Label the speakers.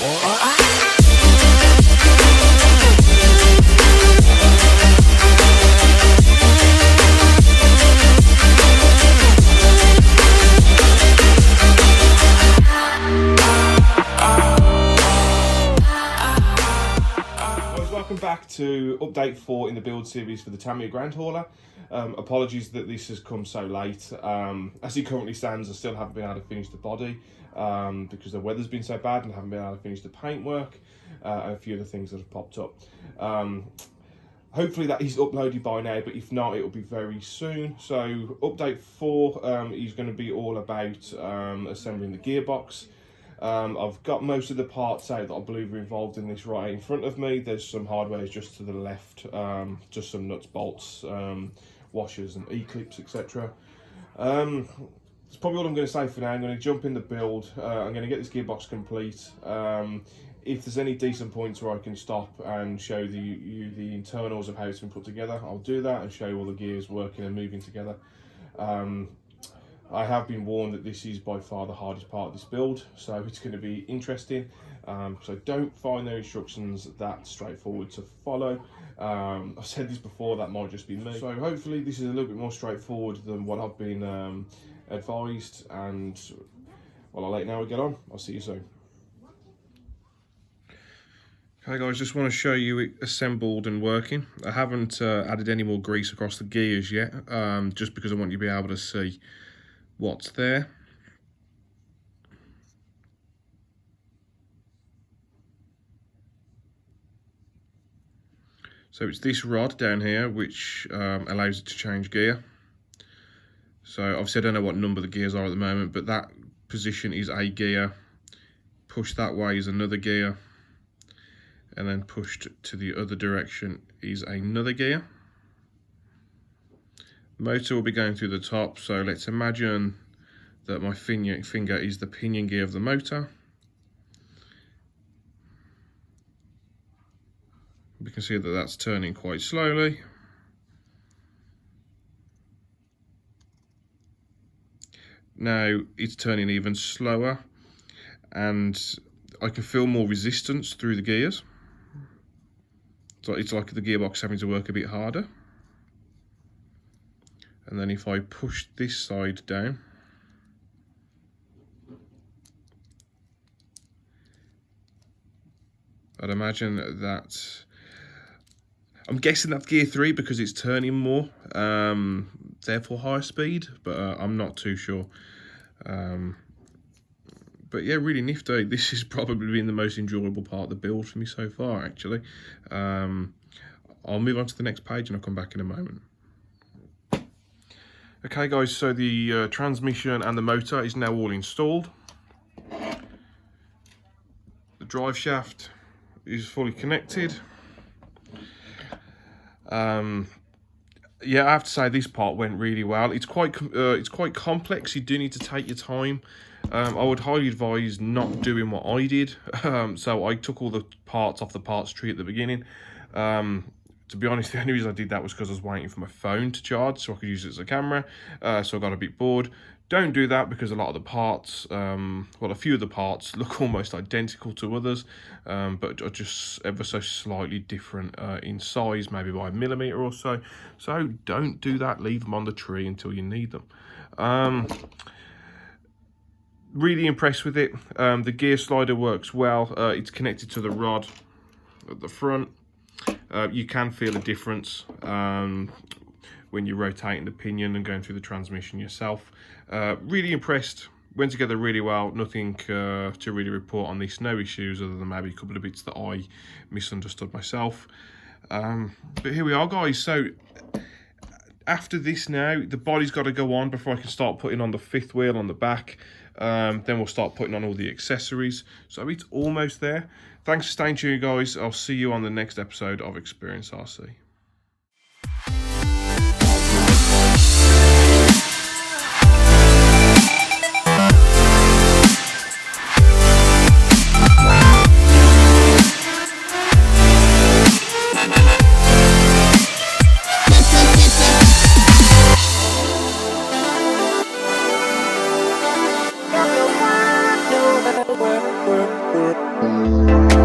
Speaker 1: Welcome back to update 4 in the build series for the Tamiya Grand Hauler. Apologies that this has come so late. As it currently stands, I still haven't been able to finish the body because the weather's been so bad and haven't been able to finish the paintwork and a few other things that have popped up. Hopefully that is uploaded by now, but if not, it will be very soon. So update 4 is going to be all about assembling the gearbox. I've got most of the parts out that I believe are involved in this right in front of me. There's some hardware just to the left, just some nuts, bolts, washers and E-clips, etc. That's probably all I'm going to say for now. I'm going to jump in the build. I'm going to get this gearbox complete. If there's any decent points where I can stop and show you the internals of how it's been put together, I'll do that and show you all the gears working and moving together. I have been warned that this is by far the hardest part of this build, so it's going to be interesting. So don't find their instructions that straightforward to follow. I've said this before, that might just be me. So hopefully this is a little bit more straightforward than what I've been advised, and well, I'll let you know how we get on. I'll see you soon. Okay guys, just want to show you it assembled and working. I haven't added any more grease across the gears yet, just because I want you to be able to see what's there. So it's this rod down here which allows it to change gear. So obviously I don't know what number the gears are at the moment, but that position is a gear, push that way is another gear, and then pushed to the other direction is another gear. Motor will be going through the top, so let's imagine that my finger is the pinion gear of the motor. We can see that that's turning quite slowly. Now it's turning even slower, and I can feel more resistance through the gears. So it's like the gearbox having to work a bit harder. And then if I push this side down, I'd imagine that, I'm guessing that's gear 3 because it's turning more, therefore higher speed, but I'm not too sure. But yeah, really nifty. This has probably been the most enjoyable part of the build for me so far, actually. I'll move on to the next page and I'll come back in a moment. Okay guys, so the transmission and the motor is now all installed. The drive shaft is fully connected. Yeah, I have to say this part went really well. It's quite complex. You do need to take your time. I would highly advise not doing what I did. So I took all the parts off the parts tree at the beginning. To be honest, the only reason I did that was because I was waiting for my phone to charge so I could use it as a camera. So I got a bit bored. Don't do that because a lot of the parts, well, a few of the parts look almost identical to others, but are just ever so slightly different in size, maybe by a millimetre or so. So don't do that. Leave them on the tree until you need them. Really impressed with it. The gear slider works well. It's connected to the rod at the front. You can feel a difference when you're rotating the pinion and going through the transmission yourself. Really impressed. Went together really well. Nothing to really report on this. No issues other than maybe a couple of bits that I misunderstood myself. But here we are, guys. So after this now, the body's got to go on before I can start putting on the 5th wheel on the back. Then we'll start putting on all the accessories. So it's almost there. Thanks for staying tuned, guys. I'll see you on the next episode of Experience RC.
Speaker 2: Work.
Speaker 1: Bye.